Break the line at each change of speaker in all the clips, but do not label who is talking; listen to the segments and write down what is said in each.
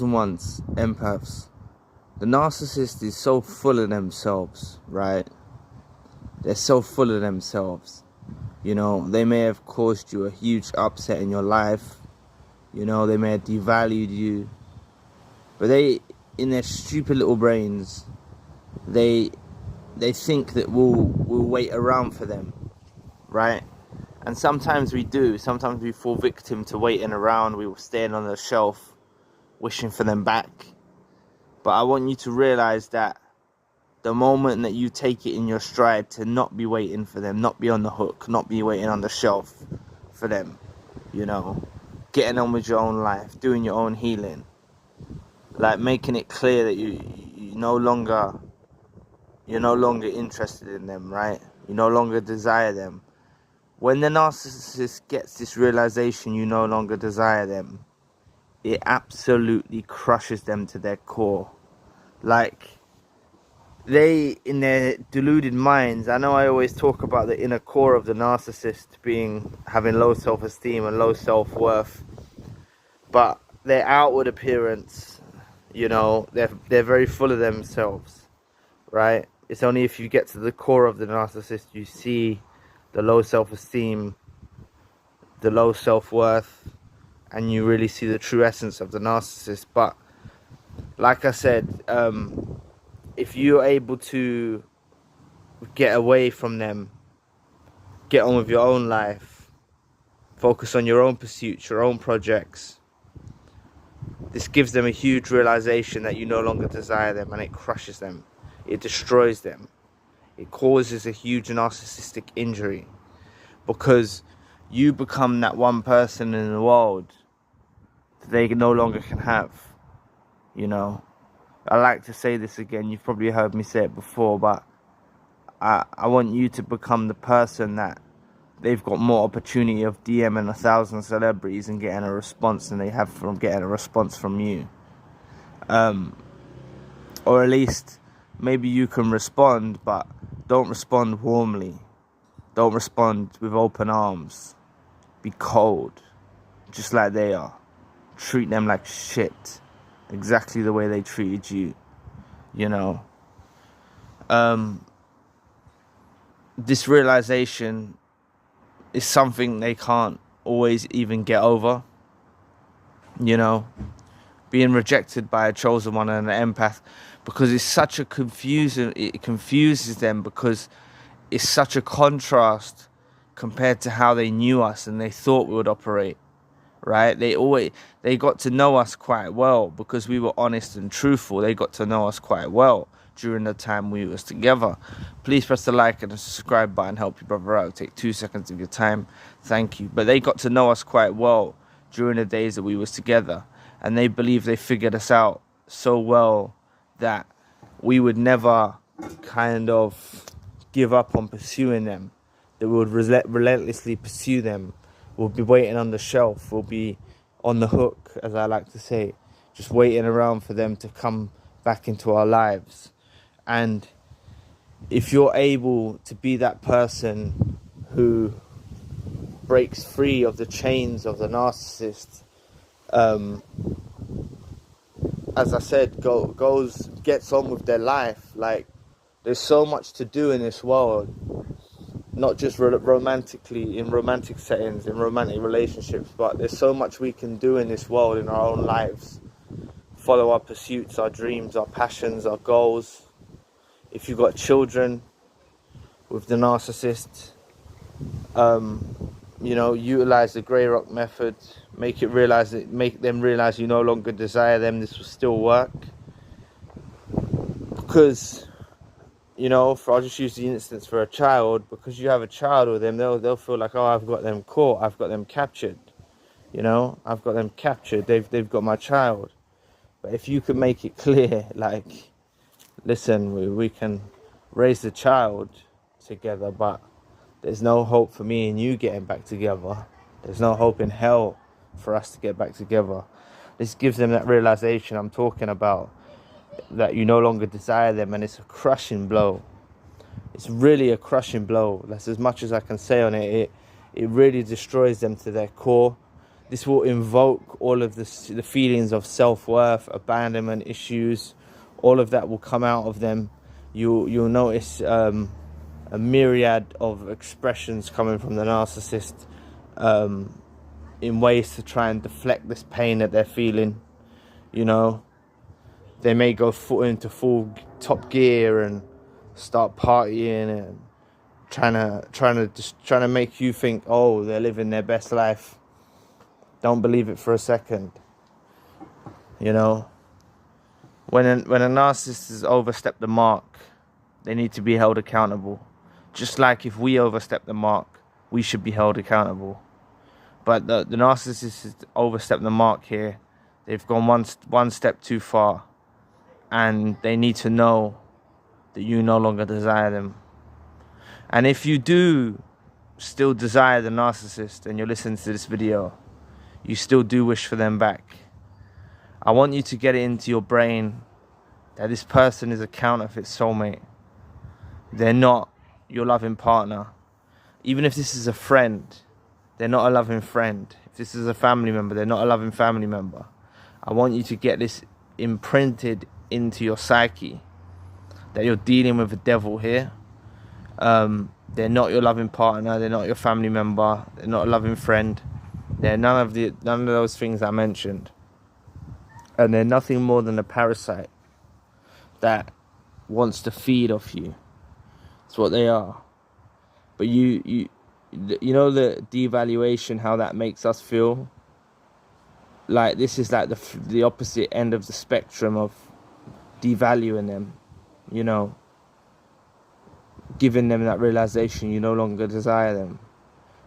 ones, empaths, the narcissist is so full of themselves, right? They're so full of themselves. You know, they may have caused you a huge upset in your life. You know, they may have devalued you. But they, in their stupid little brains, they think that we'll wait around for them, right? And sometimes we do. Sometimes we fall victim to waiting around. We will stand on the shelf, wishing for them back. But I want you to realize that the moment that you take it in your stride to not be waiting for them, not be on the hook, not be waiting on the shelf for them, you know, getting on with your own life, doing your own healing, like making it clear that you're no longer interested in them, right? You no longer desire them. When the narcissist gets this realization you no longer desire them, it absolutely crushes them to their core. Like, they, in their deluded minds, I know I always talk about the inner core of the narcissist having low self-esteem and low self-worth, but their outward appearance, you know, they're very full of themselves, right? It's only if you get to the core of the narcissist you see the low self-esteem, the low self-worth, and you really see the true essence of the narcissist. But like I said, if you're able to get away from them, get on with your own life, focus on your own pursuits, your own projects, this gives them a huge realization that you no longer desire them, and it crushes them. It destroys them. It causes a huge narcissistic injury, because you become that one person in the world that they no longer can have, you know. I like to say this again, you've probably heard me say it before, but I want you to become the person that they've got more opportunity of DMing 1,000 celebrities and getting a response than they have from getting a response from you. Or at least, maybe you can respond, but don't respond warmly. Don't respond with open arms. Be cold, just like they are. Treat them like shit, exactly the way they treated you, you know. This realization is something they can't always even get over, you know. Being rejected by a chosen one and an empath, because it's such a confusion. It confuses them because it's such a contrast compared to how they knew us and they thought we would operate, right? They got to know us quite well because we were honest and truthful. They got to know us quite well during the time we was together. Please press the like and the subscribe button. Help your brother out. Take 2 seconds of your time. Thank you. But they got to know us quite well during the days that we was together, and they believe they figured us out so well that we would never kind of give up on pursuing them, that we would relentlessly pursue them. We'll be waiting on the shelf, we'll be on the hook, as I like to say, just waiting around for them to come back into our lives. And if you're able to be that person who breaks free of the chains of the narcissist, as I said, gets on with their life. Like, there's so much to do in this world, not just romantically, in romantic settings, in romantic relationships, but there's so much we can do in this world, in our own lives. Follow our pursuits, our dreams, our passions, our goals. If you've got children with the narcissist, you know, utilize the grey rock method. Make them realize you no longer desire them. This will still work, because, you know, I'll just use the instance for a child. Because you have a child with them, they'll feel like, oh, I've got them caught, I've got them captured. You know, I've got them captured. They've got my child. But if you can make it clear, like, listen, we can raise the child together, but there's no hope for me and you getting back together. There's no hope in hell for us to get back together. This gives them that realization I'm talking about, that you no longer desire them, and it's a crushing blow. It's really a crushing blow. That's as much as I can say on it. It really destroys them to their core. This will invoke all of the feelings of self-worth, abandonment issues. All of that will come out of them. You'll notice a myriad of expressions coming from the narcissist in ways to try and deflect this pain that they're feeling. You know, they may go into full top gear and start partying and trying to make you think, oh, they're living their best life. Don't believe it for a second. You know, when a narcissist has overstepped the mark, they need to be held accountable. Just like if we overstep the mark, we should be held accountable. But the narcissist has overstepped the mark here. They've gone one step too far, and they need to know that you no longer desire them. And if you do still desire the narcissist and you're listening to this video, you still do wish for them back, I want you to get it into your brain that this person is a counterfeit soulmate. They're not your loving partner. Even if this is a friend, they're not a loving friend. If this is a family member, they're not a loving family member. I want you to get this imprinted into your psyche, that you're dealing with a devil here. They're not your loving partner. They're not your family member. They're not a loving friend. They're none of those things I mentioned. And they're nothing more than a parasite that wants to feed off you. That's what they are. But you know the devaluation, how that makes us feel. Like this is like the opposite end of the spectrum of devaluing them. You know, giving them that realization you no longer desire them.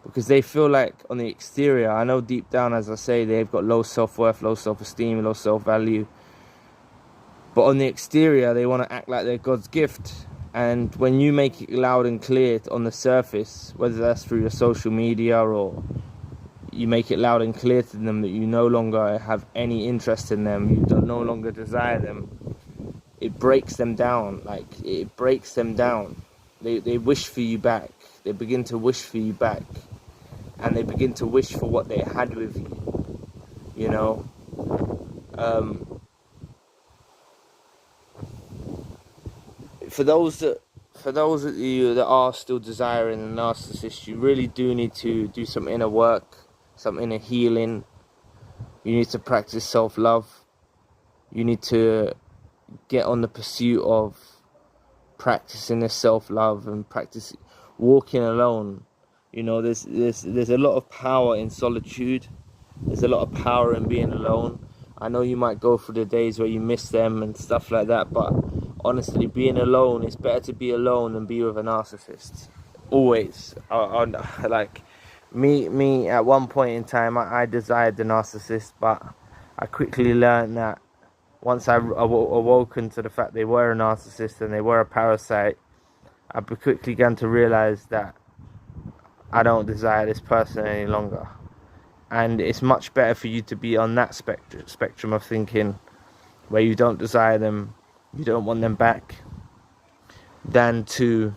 Because they feel like on the exterior, I know deep down, as I say, they've got low self-worth, low self-esteem, low self-value. But on the exterior, they want to act like they're God's gift. And when you make it loud and clear on the surface, whether that's through your social media or you make it loud and clear to them that you no longer have any interest in them, you no longer desire them, it breaks them down. Like, it breaks them down. They wish for you back. They begin to wish for you back. And they begin to wish for what they had with you. You know? For those of you that are still desiring a narcissist, you really do need to do some inner work, some inner healing. You need to practice self-love. You need to get on the pursuit of practicing this self-love and practice walking alone. You know, there's a lot of power in solitude. There's a lot of power in being alone. I know you might go through the days where you miss them and stuff like that, but honestly, being alone, it's better to be alone than be with a narcissist. Always. Like me at one point in time, I desired the narcissist, but I quickly learned that once I awoken to the fact they were a narcissist and they were a parasite, I quickly began to realize that I don't desire this person any longer. And it's much better for you to be on that spectrum of thinking, where you don't desire them, you don't want them back, than to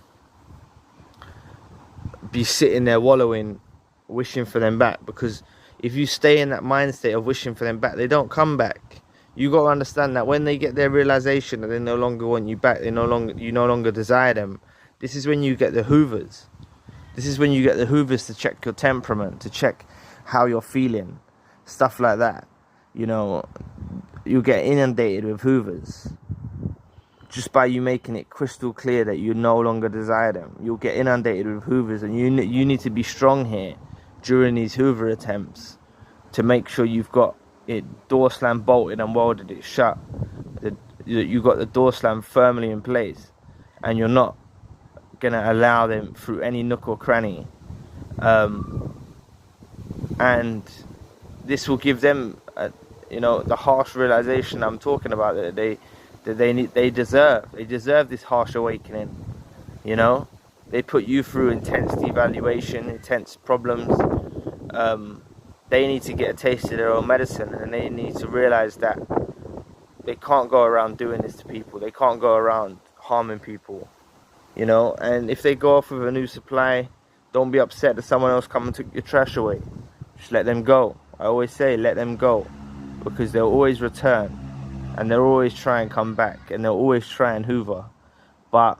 be sitting there wallowing, wishing for them back. Because if you stay in that mind state of wishing for them back, they don't come back. You got to understand that when they get their realization that they no longer want you back, you no longer desire them, this is when you get the hoovers. This is when you get the hoovers to check your temperament, to check how you're feeling, stuff like that. You know, you get inundated with hoovers just by you making it crystal clear that you no longer desire them. You'll get inundated with hoovers, and you need to be strong here during these hoover attempts to make sure you've got it door slam bolted and welded it shut. You've got the door slam firmly in place, and you're not gonna allow them through any nook or cranny. And this will give them, the harsh realization I'm talking about that they deserve. They deserve this harsh awakening. You know, they put you through intense devaluation, intense problems. They need to get a taste of their own medicine, and they need to realize that they can't go around doing this to people. They can't go around harming people. You know, and if they go off with a new supply, don't be upset that someone else come and took your trash away. Just let them go. I always say let them go, because they'll always return, and they'll always try and come back, and they'll always try and hoover. But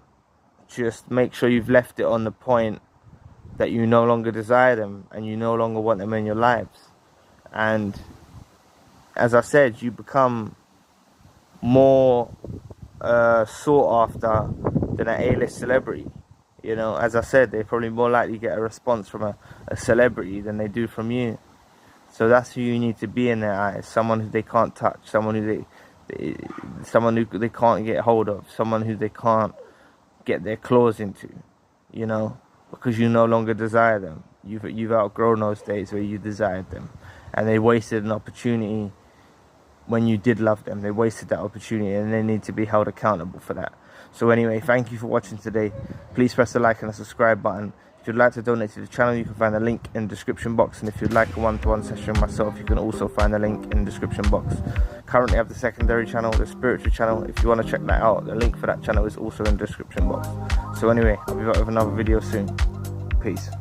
just make sure you've left it on the point that you no longer desire them and you no longer want them in your lives. And as I said, you become more sought after than an A-list celebrity. You know, as I said, they probably more likely get a response from a celebrity than they do from you. So that's who you need to be in their eyes. Someone who they can't touch, someone who they can't get hold of, someone who they can't get their claws into, you know, because you no longer desire them. You've outgrown those days where you desired them, and they wasted an opportunity when you did love them. They wasted that opportunity, and they need to be held accountable for that. So anyway, thank you for watching today. Please press the like and the subscribe button. If you'd like to donate to the channel, you can find the link in the description box. And if you'd like a one-to-one session with myself, you can also find the link in the description box. Currently I have the secondary channel, the spiritual channel. If you want to check that out, the link for that channel is also in the description box. So anyway, I'll be back with another video soon. Peace.